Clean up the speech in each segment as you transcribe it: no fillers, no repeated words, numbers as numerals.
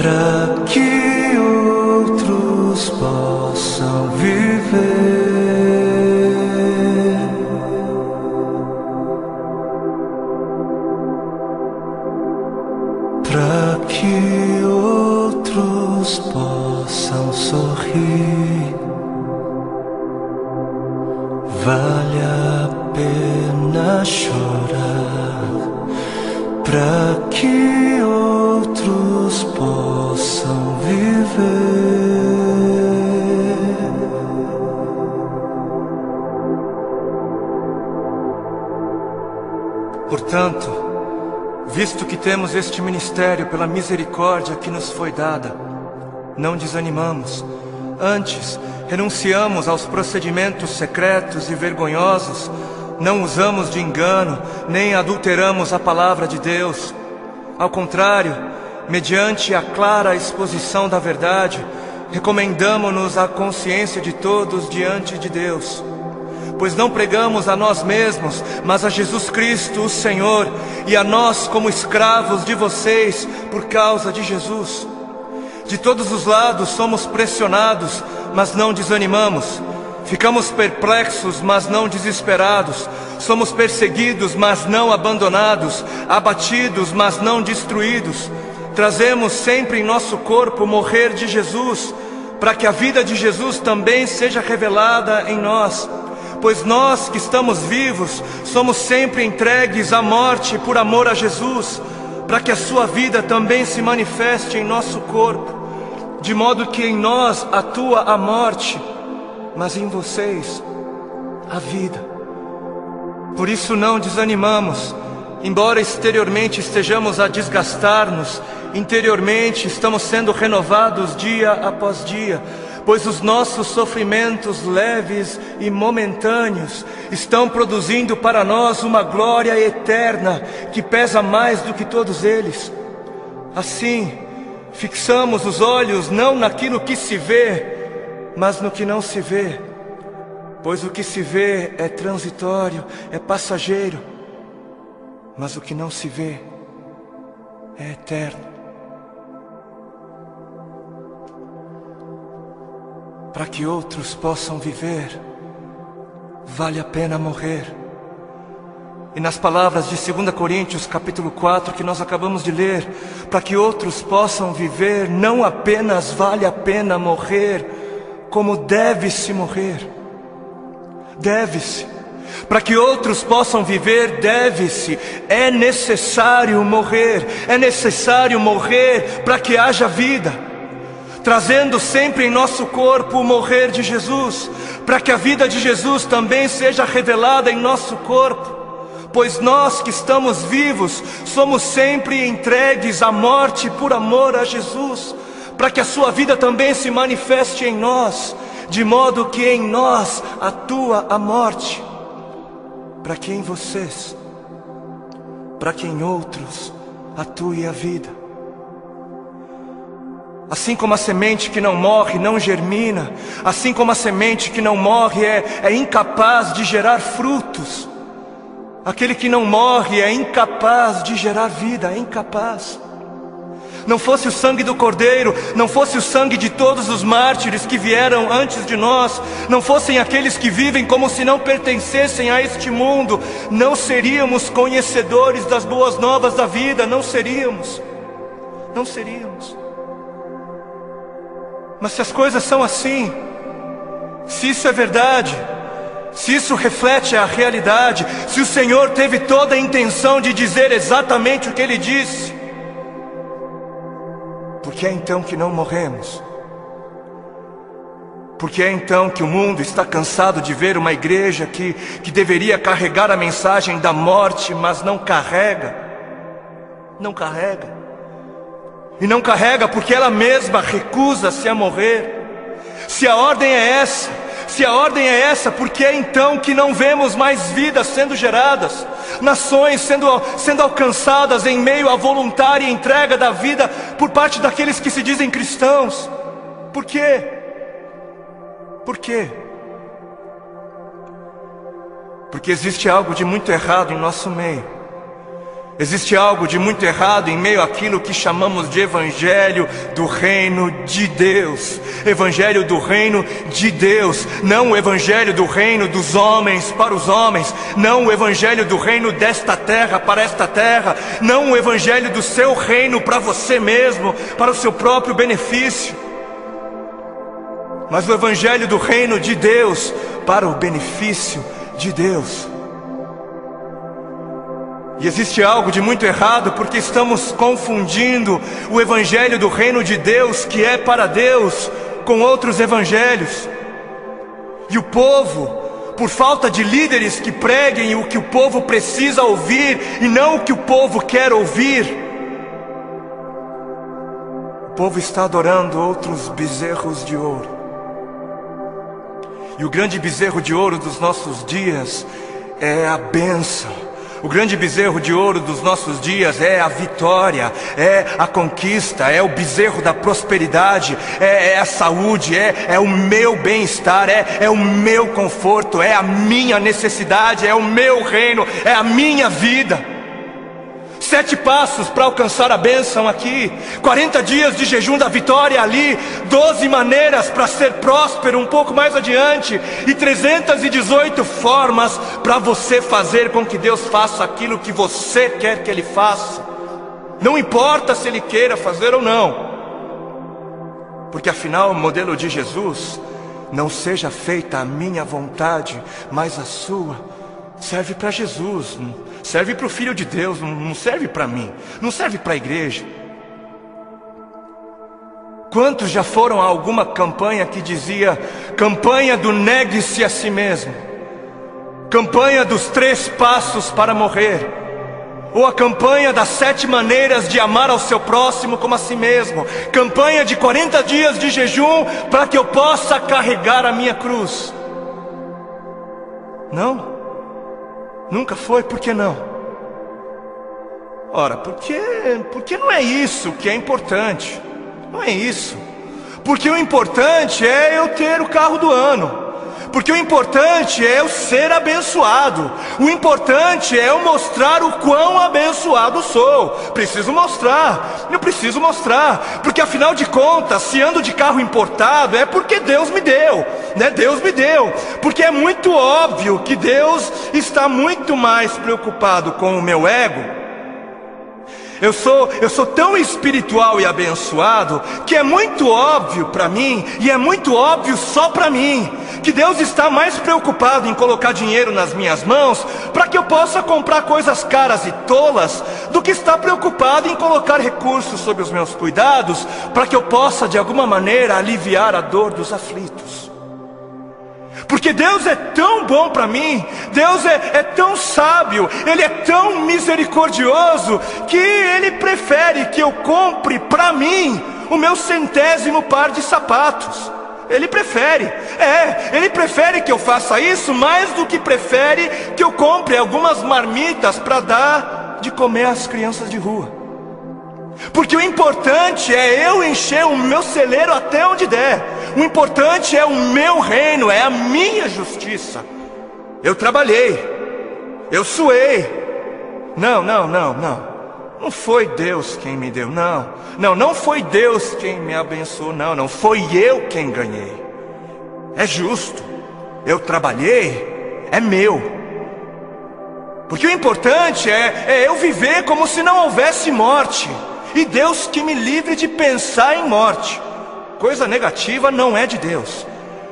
para que outros possam viver, para que outros possam sorrir. Vale a pena chorar, para que outros possam viver. Portanto, visto que temos este ministério pela misericórdia que nos foi dada, não desanimamos. Antes, renunciamos aos procedimentos secretos e vergonhosos, não usamos de engano, nem adulteramos a palavra de Deus. Ao contrário, mediante a clara exposição da verdade, recomendamo-nos à consciência de todos diante de Deus. Pois não pregamos a nós mesmos, mas a Jesus Cristo, o Senhor, e a nós como escravos de vocês por causa de Jesus. De todos os lados somos pressionados, mas não desanimamos. Ficamos perplexos, mas não desesperados. Somos perseguidos, mas não abandonados. Abatidos, mas não destruídos. Trazemos sempre em nosso corpo o morrer de Jesus, para que a vida de Jesus também seja revelada em nós. Pois nós que estamos vivos, somos sempre entregues à morte por amor a Jesus, para que a sua vida também se manifeste em nosso corpo, de modo que em nós atua a morte, mas em vocês a vida. Por isso não desanimamos, embora exteriormente estejamos a desgastar-nos, interiormente estamos sendo renovados dia após dia, pois os nossos sofrimentos leves e momentâneos estão produzindo para nós uma glória eterna que pesa mais do que todos eles. Assim, fixamos os olhos não naquilo que se vê, mas no que não se vê, pois o que se vê é transitório, é passageiro, mas o que não se vê é eterno. Para que outros possam viver, vale a pena morrer. E nas palavras de 2 Coríntios capítulo 4 que nós acabamos de ler, para que outros possam viver, não apenas vale a pena morrer, como deve-se morrer. Deve-se. Para que outros possam viver, deve-se. É necessário morrer. É necessário morrer para que haja vida, trazendo sempre em nosso corpo o morrer de Jesus, para que a vida de Jesus também seja revelada em nosso corpo. Pois nós que estamos vivos, somos sempre entregues à morte por amor a Jesus, para que a sua vida também se manifeste em nós, de modo que em nós atua a morte, para que em vocês, para que em outros atue a vida. Assim como a semente que não morre não germina, assim como a semente que não morre é incapaz de gerar frutos, aquele que não morre é incapaz de gerar vida, é incapaz. Não fosse o sangue do Cordeiro, não fosse o sangue de todos os mártires que vieram antes de nós, não fossem aqueles que vivem como se não pertencessem a este mundo, não seríamos conhecedores das boas novas da vida, não seríamos. Mas se as coisas são assim, se isso é verdade, se isso reflete a realidade, se o Senhor teve toda a intenção de dizer exatamente o que Ele disse, por que é então que não morremos? Por que é então que o mundo está cansado de ver uma igreja que deveria carregar a mensagem da morte, mas não carrega? Não carrega. E não carrega porque ela mesma recusa-se a morrer. Se a ordem é essa, por que é então que não vemos mais vidas sendo geradas, nações sendo alcançadas em meio à voluntária entrega da vida por parte daqueles que se dizem cristãos? Por quê? Por quê? Porque existe algo de muito errado em nosso meio. Existe algo de muito errado em meio àquilo que chamamos de Evangelho do Reino de Deus. Evangelho do Reino de Deus. Não o Evangelho do Reino dos homens para os homens. Não o Evangelho do Reino desta terra para esta terra. Não o Evangelho do seu reino para você mesmo, para o seu próprio benefício. Mas o Evangelho do Reino de Deus para o benefício de Deus. E existe algo de muito errado porque estamos confundindo o Evangelho do Reino de Deus, que é para Deus, com outros evangelhos. E o povo, por falta de líderes que preguem o que o povo precisa ouvir e não o que o povo quer ouvir, o povo está adorando outros bezerros de ouro. E o grande bezerro de ouro dos nossos dias é a bênção. O grande bezerro de ouro dos nossos dias é a vitória, é a conquista, é o bezerro da prosperidade, é a saúde, é o meu bem-estar, é o meu conforto, é a minha necessidade, é o meu reino, é a minha vida. 7 passos para alcançar a bênção aqui, 40 dias de jejum da vitória ali, 12 maneiras para ser próspero um pouco mais adiante, e 318 formas para você fazer com que Deus faça aquilo que você quer que Ele faça. Não importa se Ele queira fazer ou não, porque afinal o modelo de Jesus, não seja feita a minha vontade, mas a sua, serve para Jesus, serve para o Filho de Deus, não serve para mim, não serve para a igreja. Quantos já foram a alguma campanha que dizia: campanha do negue-se a si mesmo, campanha dos 3 passos para morrer, ou a campanha das 7 maneiras de amar ao seu próximo como a si mesmo, campanha de 40 dias de jejum para que eu possa carregar a minha cruz? Não? Nunca foi? Por que não? Ora, porque não é isso que é importante. Não é isso. Porque o importante é eu ter o carro do ano. Porque o importante é eu ser abençoado. O importante é eu mostrar o quão abençoado sou. Preciso mostrar. Eu preciso mostrar. Porque afinal de contas, se ando de carro importado, é porque Deus me deu, né? Deus me deu. Porque é muito óbvio que Deus está muito mais preocupado com o meu ego. Eu sou tão espiritual e abençoado que é muito óbvio para mim, e é muito óbvio só para mim, que Deus está mais preocupado em colocar dinheiro nas minhas mãos para que eu possa comprar coisas caras e tolas, do que está preocupado em colocar recursos sob os meus cuidados para que eu possa de alguma maneira aliviar a dor dos aflitos. Porque Deus é tão bom para mim, Deus é tão sábio, Ele é tão misericordioso, que Ele prefere que eu compre para mim o meu 100º par de sapatos. Ele prefere, Ele prefere que eu faça isso mais do que prefere que eu compre algumas marmitas para dar de comer às crianças de rua. Porque o importante é eu encher o meu celeiro até onde der. O importante é o meu reino, é a minha justiça. Eu trabalhei, eu suei. Não foi Deus quem me deu, não foi Deus quem me abençoou, não foi eu quem ganhei. É justo, eu trabalhei, é meu. Porque o importante é eu viver como se não houvesse morte. E Deus que me livre de pensar em morte. Coisa negativa não é de Deus.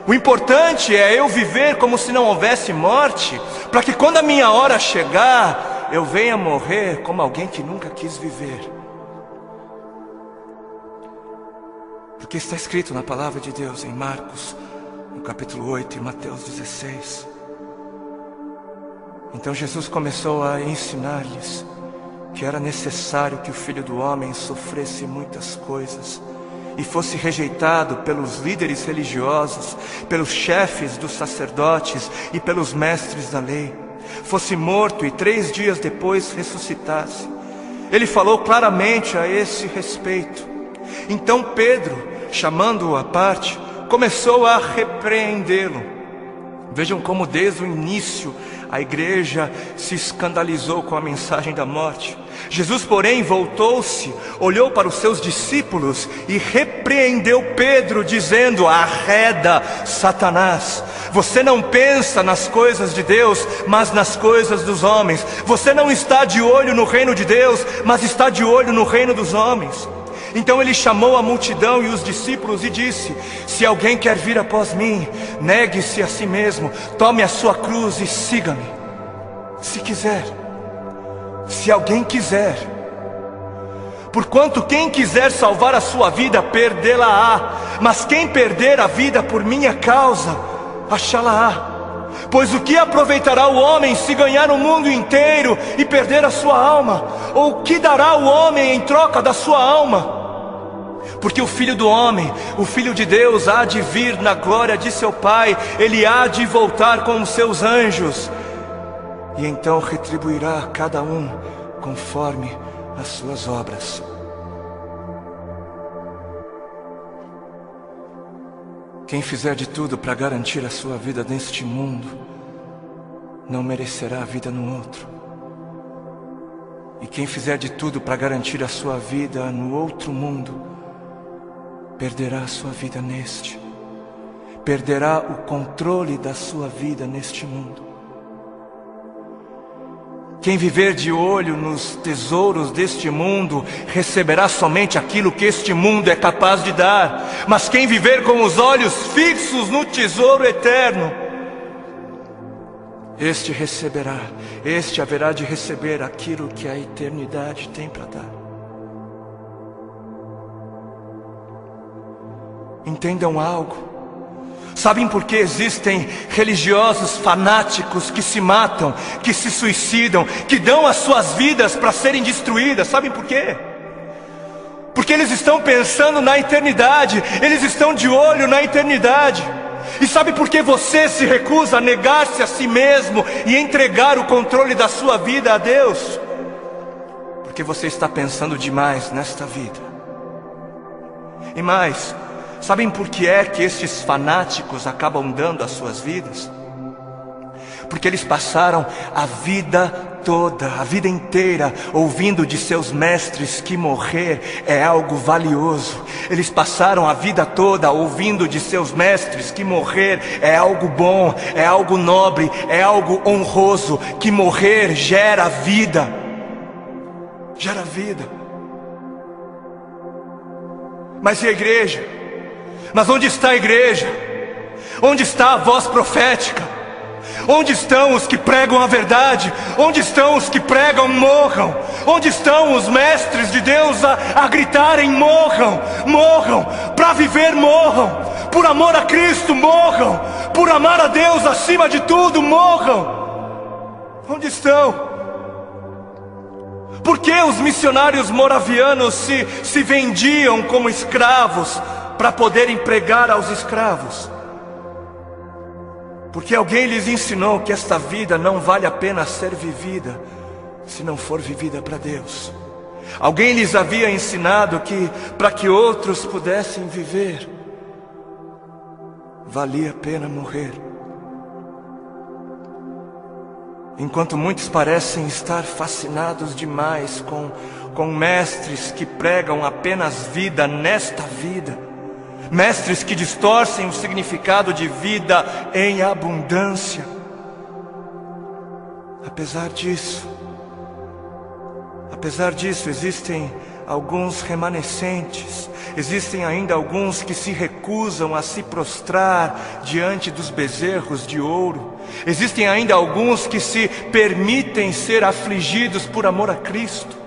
O importante é eu viver como se não houvesse morte, para que quando a minha hora chegar, eu venha morrer como alguém que nunca quis viver. Porque está escrito na palavra de Deus em Marcos, no capítulo 8, e Mateus 16. Então Jesus começou a ensinar-lhes que era necessário que o Filho do Homem sofresse muitas coisas e fosse rejeitado pelos líderes religiosos, pelos chefes dos sacerdotes e pelos mestres da lei, fosse morto e 3 dias depois ressuscitasse. Ele falou claramente a esse respeito. Então Pedro, chamando-o à parte, começou a repreendê-lo. Vejam como desde o início A igreja se escandalizou com a mensagem da morte. Jesus, porém, voltou-se, olhou para os seus discípulos e repreendeu Pedro, dizendo: arreda, Satanás, você não pensa nas coisas de Deus, mas nas coisas dos homens. Você não está de olho no reino de Deus, mas está de olho no reino dos homens. Então ele chamou a multidão e os discípulos e disse: se alguém quer vir após mim, negue-se a si mesmo, tome a sua cruz e siga-me. Se quiser, se alguém quiser. Porquanto quem quiser salvar a sua vida, perdê-la-á. Mas quem perder a vida por minha causa, achá-la-á. Pois o que aproveitará o homem se ganhar o mundo inteiro e perder a sua alma? Ou o que dará o homem em troca da sua alma? Porque o Filho do Homem, o Filho de Deus, há de vir na glória de seu Pai. Ele há de voltar com os seus anjos, e então retribuirá a cada um conforme as suas obras. Quem fizer de tudo para garantir a sua vida neste mundo, não merecerá a vida no outro. E quem fizer de tudo para garantir a sua vida no outro mundo, perderá a sua vida neste. Perderá o controle da sua vida neste mundo. Quem viver de olho nos tesouros deste mundo, receberá somente aquilo que este mundo é capaz de dar. Mas quem viver com os olhos fixos no tesouro eterno, este receberá, este haverá de receber aquilo que a eternidade tem para dar. Entendam algo. Sabem por que existem religiosos fanáticos que se matam, que se suicidam, que dão as suas vidas para serem destruídas? Sabem por quê? Porque eles estão pensando na eternidade, eles estão de olho na eternidade. E sabe por que você se recusa a negar-se a si mesmo e entregar o controle da sua vida a Deus? Porque você está pensando demais nesta vida. E mais, sabem por que é que estes fanáticos acabam dando as suas vidas? Porque eles passaram a vida toda, a vida inteira, ouvindo de seus mestres que morrer é algo valioso. Eles passaram a vida toda ouvindo de seus mestres que morrer é algo bom, é algo nobre, é algo honroso, que morrer gera vida. Gera vida. Mas e a igreja? Mas onde está a igreja? Onde está a voz profética? Onde estão os que pregam a verdade? Onde estão os que pregam morram? Onde estão os mestres de Deus a gritarem morram? Morram, para viver morram, por amor a Cristo morram, por amar a Deus acima de tudo morram. Onde estão? Por que os missionários moravianos se vendiam como escravos para poderem pregar aos escravos? Porque alguém lhes ensinou que esta vida não vale a pena ser vivida se não for vivida para Deus. Alguém lhes havia ensinado que para que outros pudessem viver, valia a pena morrer. Enquanto muitos parecem estar fascinados demais com mestres que pregam apenas vida nesta vida, mestres que distorcem o significado de vida em abundância. Apesar disso, existem alguns remanescentes, existem ainda alguns que se recusam a se prostrar diante dos bezerros de ouro, existem ainda alguns que se permitem ser afligidos por amor a Cristo.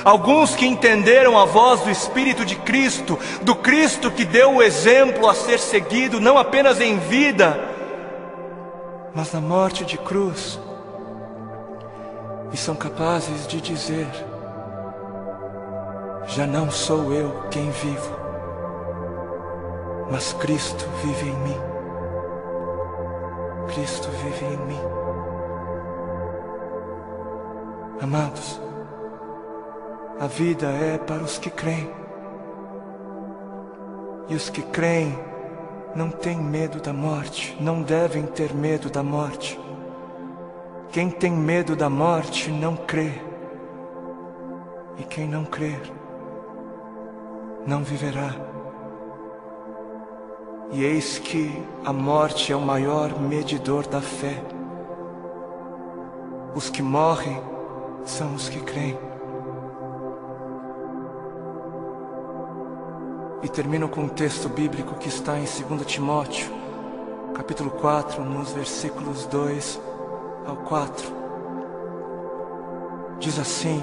Alguns que entenderam a voz do Espírito de Cristo, do Cristo que deu o exemplo a ser seguido, não apenas em vida, mas na morte de cruz, e são capazes de dizer: já não sou eu quem vivo, mas Cristo vive em mim. Cristo vive em mim. Amados, a vida é para os que creem. E os que creem não têm medo da morte, não devem ter medo da morte. quem tem medo da morte não crê, e quem não crer não viverá. E eis que a morte é o maior medidor da fé. Os que morrem são os que creem. E termino com um texto bíblico que está em 2 Timóteo, capítulo 4, nos versículos 2 ao 4. Diz assim: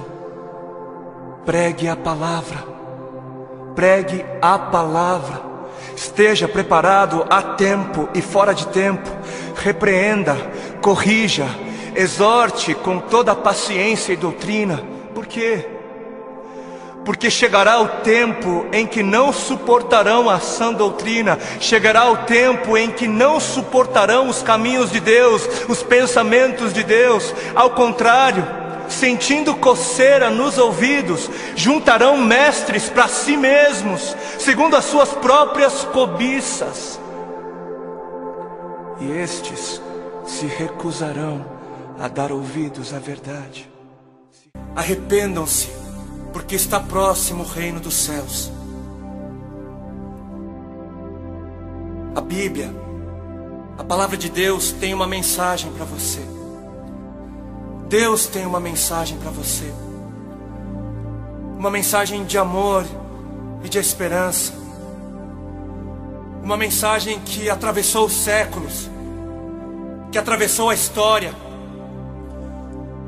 pregue a palavra, pregue a palavra, esteja preparado a tempo e fora de tempo, repreenda, corrija, exorte com toda paciência e doutrina. Por quê? Porque chegará o tempo em que não suportarão a sã doutrina, chegará o tempo em que não suportarão os caminhos de Deus, os pensamentos de Deus. Ao contrário, sentindo coceira nos ouvidos, juntarão mestres para si mesmos, segundo as suas próprias cobiças. E estes se recusarão a dar ouvidos à verdade. Arrependam-se, porque está próximo o reino dos céus. A Bíblia, a palavra de Deus, tem uma mensagem para você. Deus tem uma mensagem para você. Uma mensagem de amor e de esperança. Uma mensagem que atravessou os séculos, que atravessou a história.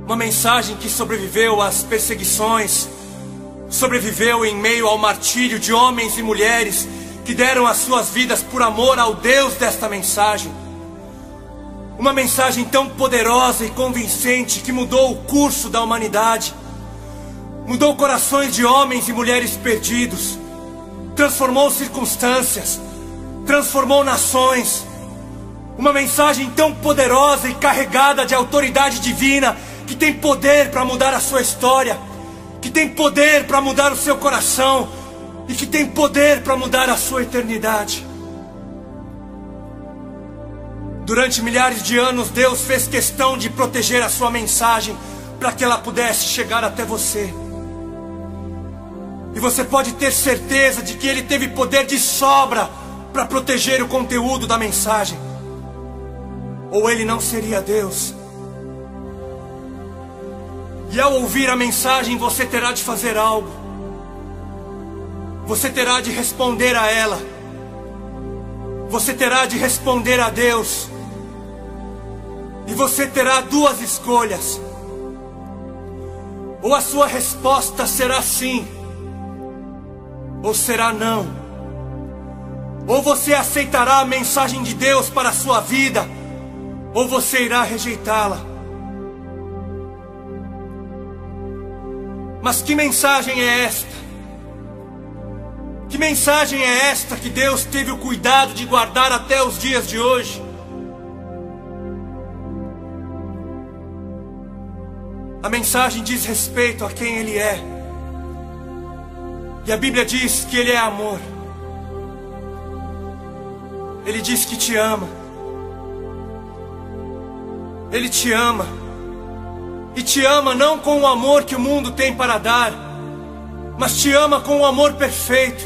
Uma mensagem que sobreviveu às perseguições, sobreviveu em meio ao martírio de homens e mulheres que deram as suas vidas por amor ao Deus desta mensagem. Uma mensagem tão poderosa e convincente que mudou o curso da humanidade, mudou corações de homens e mulheres perdidos, transformou circunstâncias, transformou nações. Uma mensagem tão poderosa e carregada de autoridade divina, que tem poder para mudar a sua história, que tem poder para mudar o seu coração e que tem poder para mudar a sua eternidade. Durante milhares de anos, Deus fez questão de proteger a sua mensagem para que ela pudesse chegar até você. E você pode ter certeza de que Ele teve poder de sobra para proteger o conteúdo da mensagem, ou Ele não seria Deus. E ao ouvir a mensagem, você terá de fazer algo. Você terá de responder a ela. Você terá de responder a Deus. E você terá duas escolhas. Ou a sua resposta será sim, ou será não. Ou você aceitará a mensagem de Deus para a sua vida, ou você irá rejeitá-la. Mas que mensagem é esta? Que mensagem é esta que Deus teve o cuidado de guardar até os dias de hoje? A mensagem diz respeito a quem Ele é. E a Bíblia diz que Ele é amor. Ele diz que te ama. Ele te ama. E te ama não com o amor que o mundo tem para dar, mas te ama com o amor perfeito,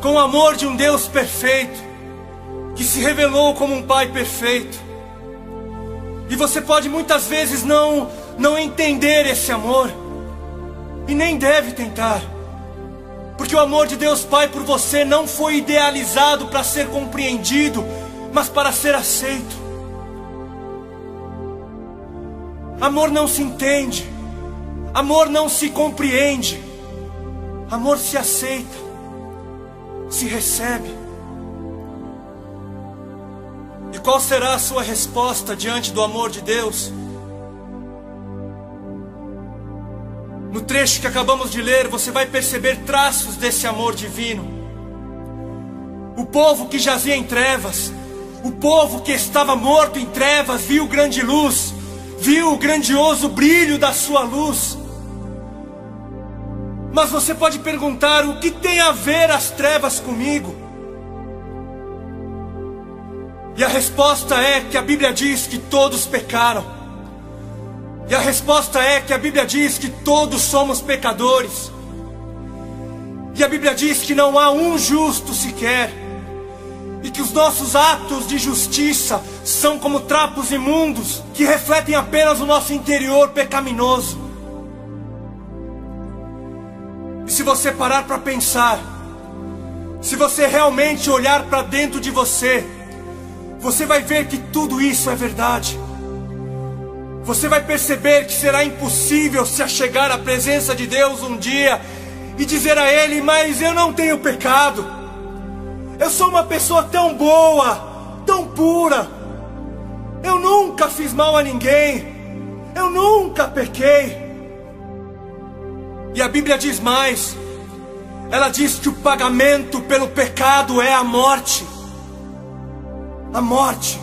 com o amor de um Deus perfeito, que se revelou como um Pai perfeito. E você pode muitas vezes não entender esse amor, e nem deve tentar, porque o amor de Deus Pai por você não foi idealizado para ser compreendido, mas para ser aceito. Amor não se entende, amor não se compreende, amor se aceita, se recebe. E qual será a sua resposta diante do amor de Deus? No trecho que acabamos de ler, você vai perceber traços desse amor divino. O povo que jazia em trevas, o povo que estava morto em trevas, viu grande luz, viu o grandioso brilho da sua luz. Mas você pode perguntar: o que tem a ver as trevas comigo? E a resposta é que a Bíblia diz que todos pecaram, E a resposta é que a Bíblia diz que todos somos pecadores. E a Bíblia diz que não há um justo sequer. E que os nossos atos de justiça são como trapos imundos que refletem apenas o nosso interior pecaminoso. E se você parar para pensar, se você realmente olhar para dentro de você, você vai ver que tudo isso é verdade. Você vai perceber que será impossível se achegar à presença de Deus um dia e dizer a Ele: mas eu não tenho pecado. Eu sou uma pessoa tão boa, tão pura. Eu nunca fiz mal a ninguém. Eu nunca pequei. E a Bíblia diz mais. Ela diz que o pagamento pelo pecado é a morte. A morte.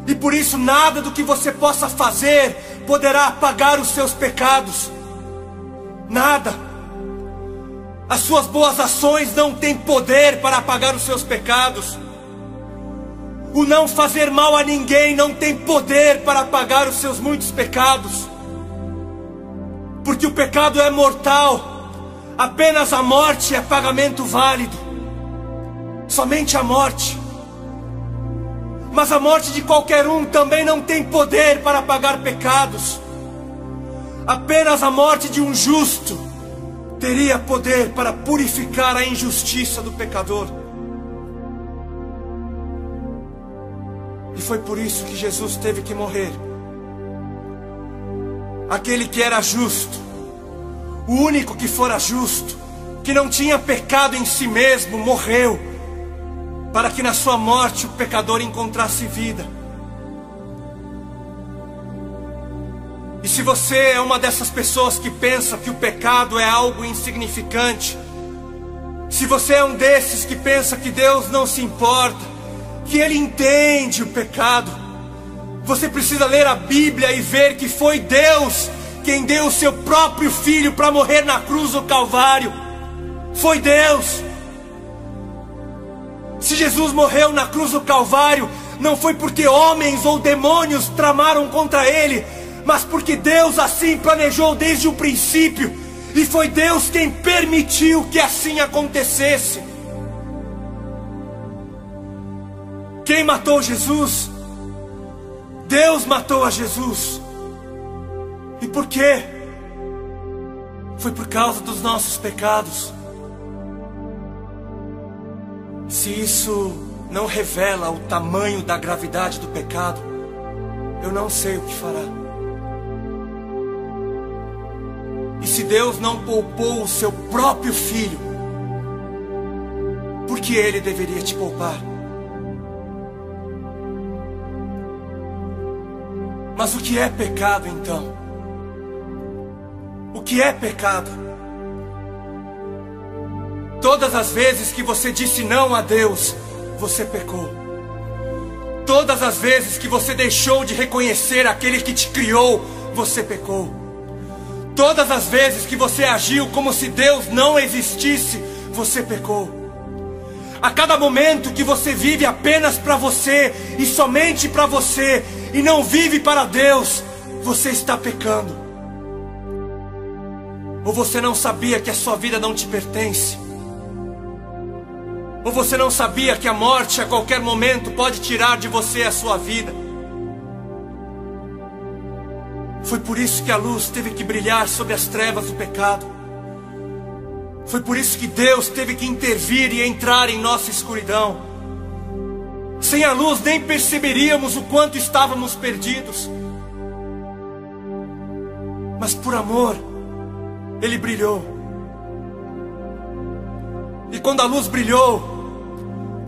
E por isso nada do que você possa fazer poderá apagar os seus pecados. Nada. As suas boas ações não têm poder para apagar os seus pecados. O não fazer mal a ninguém não tem poder para apagar os seus muitos pecados. Porque o pecado é mortal. Apenas a morte é pagamento válido. Somente a morte. Mas a morte de qualquer um também não tem poder para apagar pecados. Apenas a morte de um justo teria poder para purificar a injustiça do pecador. E foi por isso que Jesus teve que morrer. Aquele que era justo, o único que fora justo, que não tinha pecado em si mesmo, morreu para que na sua morte o pecador encontrasse vida. E se você é uma dessas pessoas que pensa que o pecado é algo insignificante, se você é um desses que pensa que Deus não se importa, que Ele entende o pecado, você precisa ler a Bíblia e ver que foi Deus quem deu o seu próprio Filho para morrer na cruz do Calvário. Foi Deus. Se Jesus morreu na cruz do Calvário, não foi porque homens ou demônios tramaram contra Ele, mas porque Deus assim planejou desde o princípio, e foi Deus quem permitiu que assim acontecesse. Quem matou Jesus? Deus matou a Jesus. E por quê? Foi por causa dos nossos pecados. Se isso não revela o tamanho da gravidade do pecado, eu não sei o que fará. E se Deus não poupou o seu próprio Filho, por que Ele deveria te poupar? Mas o que é pecado então? O que é pecado? Todas as vezes que você disse não a Deus, você pecou. Todas as vezes que você deixou de reconhecer aquele que te criou, você pecou. Todas as vezes que você agiu como se Deus não existisse, você pecou. A cada momento que você vive apenas para você e somente para você e não vive para Deus, você está pecando. Ou você não sabia que a sua vida não te pertence? Ou você não sabia que a morte a qualquer momento pode tirar de você a sua vida? Foi por isso que a luz teve que brilhar sobre as trevas do pecado. Foi por isso que Deus teve que intervir e entrar em nossa escuridão. Sem a luz nem perceberíamos o quanto estávamos perdidos. Mas por amor, Ele brilhou. E quando a luz brilhou,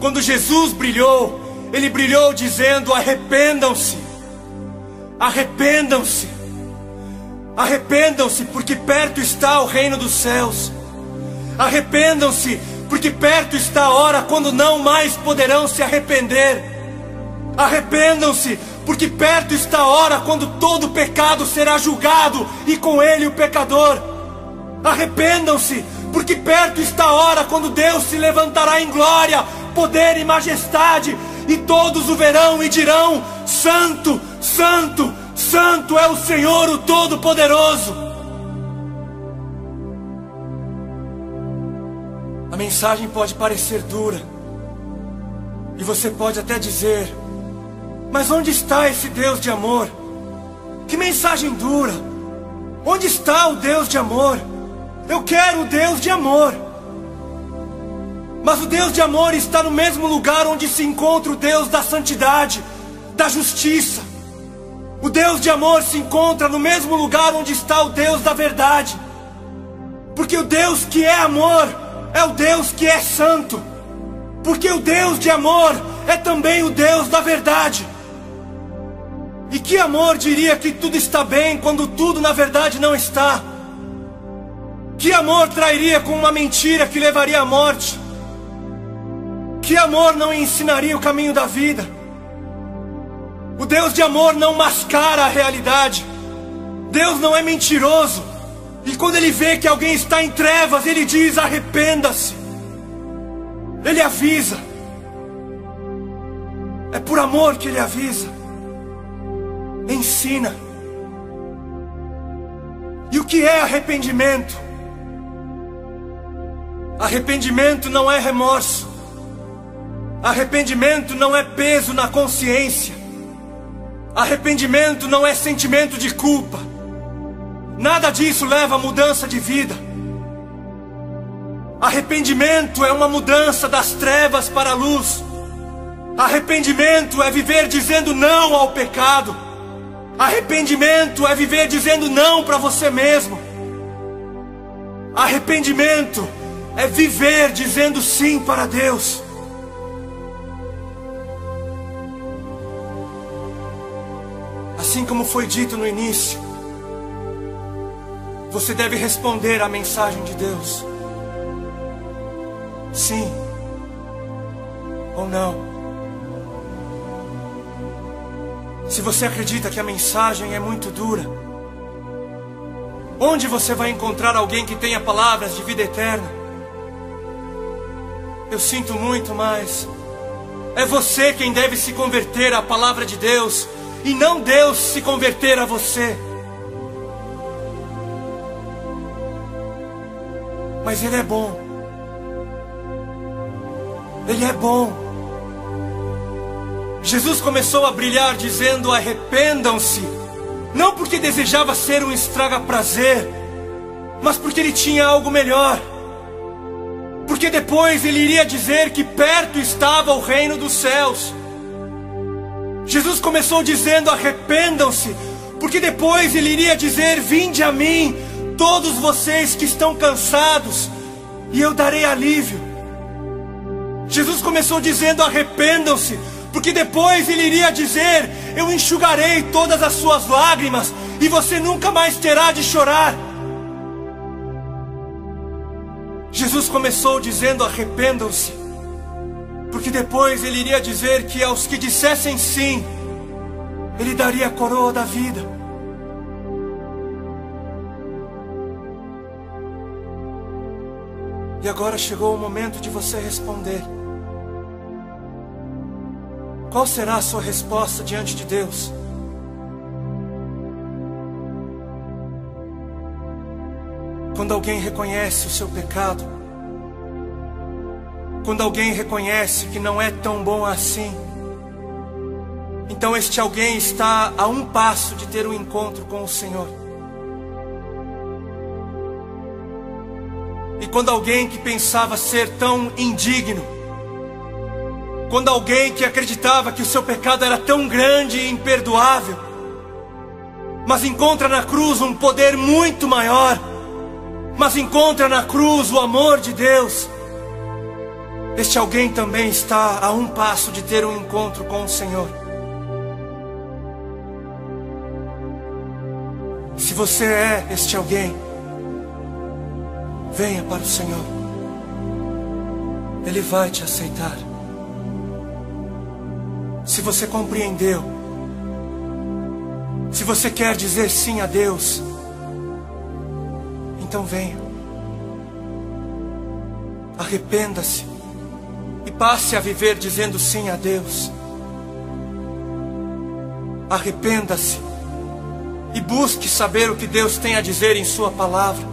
quando Jesus brilhou, Ele brilhou dizendo: arrependam-se, arrependam-se, arrependam-se, porque perto está o reino dos céus. Arrependam-se, porque perto está a hora quando não mais poderão se arrepender. Arrependam-se, porque perto está a hora quando todo pecado será julgado e com ele o pecador. Arrependam-se, porque perto está a hora quando Deus se levantará em glória, poder e majestade, e todos o verão e dirão: Santo, Santo, Santo é o Senhor, o Todo-Poderoso. A mensagem pode parecer dura, e você pode até dizer: mas onde está esse Deus de amor? Que mensagem dura! Onde está o Deus de amor? Eu quero o Deus de amor. Mas o Deus de amor está no mesmo lugar onde se encontra o Deus da santidade, da justiça. O Deus de amor se encontra no mesmo lugar onde está o Deus da verdade. Porque o Deus que é amor é o Deus que é santo. Porque o Deus de amor é também o Deus da verdade. E que amor diria que tudo está bem quando tudo na verdade não está? Que amor trairia com uma mentira que levaria à morte? Que amor não ensinaria o caminho da vida? O Deus de amor não mascara a realidade. Deus não é mentiroso. E quando Ele vê que alguém está em trevas, Ele diz: arrependa-se. Ele avisa. É por amor que Ele avisa. Ensina. E o que é arrependimento? Arrependimento não é remorso. Arrependimento não é peso na consciência. Arrependimento não é sentimento de culpa. Nada disso leva a mudança de vida. Arrependimento é uma mudança das trevas para a luz. Arrependimento é viver dizendo não ao pecado. Arrependimento é viver dizendo não para você mesmo. Arrependimento é viver dizendo sim para Deus. Assim como foi dito no início, você deve responder à mensagem de Deus. Sim ou não. Se você acredita que a mensagem é muito dura, onde você vai encontrar alguém que tenha palavras de vida eterna? Eu sinto muito, mas é você quem deve se converter à palavra de Deus, e não Deus se converter a você. Mas Ele é bom. Ele é bom. Jesus começou a brilhar dizendo: arrependam-se. Não porque desejava ser um estraga-prazer, mas porque Ele tinha algo melhor. Porque depois Ele iria dizer que perto estava o reino dos céus. Jesus começou dizendo: arrependam-se, porque depois Ele iria dizer: vinde a mim, todos vocês que estão cansados, e eu darei alívio. Jesus começou dizendo: arrependam-se, porque depois Ele iria dizer: eu enxugarei todas as suas lágrimas, e você nunca mais terá de chorar. Jesus começou dizendo: arrependam-se, porque depois Ele iria dizer que aos que dissessem sim, Ele daria a coroa da vida. E agora chegou o momento de você responder. Qual será a sua resposta diante de Deus? Quando alguém reconhece o seu pecado, quando alguém reconhece que não é tão bom assim, então este alguém está a um passo de ter um encontro com o Senhor. E quando alguém que pensava ser tão indigno, quando alguém que acreditava que o seu pecado era tão grande e imperdoável, mas encontra na cruz um poder muito maior, mas encontra na cruz o amor de Deus, este alguém também está a um passo de ter um encontro com o Senhor. Se você é este alguém, venha para o Senhor. Ele vai te aceitar. Se você compreendeu, se você quer dizer sim a Deus, então venha. Arrependa-se e passe a viver dizendo sim a Deus. Arrependa-se e busque saber o que Deus tem a dizer em sua palavra.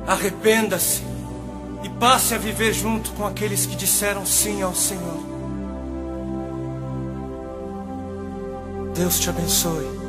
Arrependa-se e passe a viver junto com aqueles que disseram sim ao Senhor. Deus te abençoe.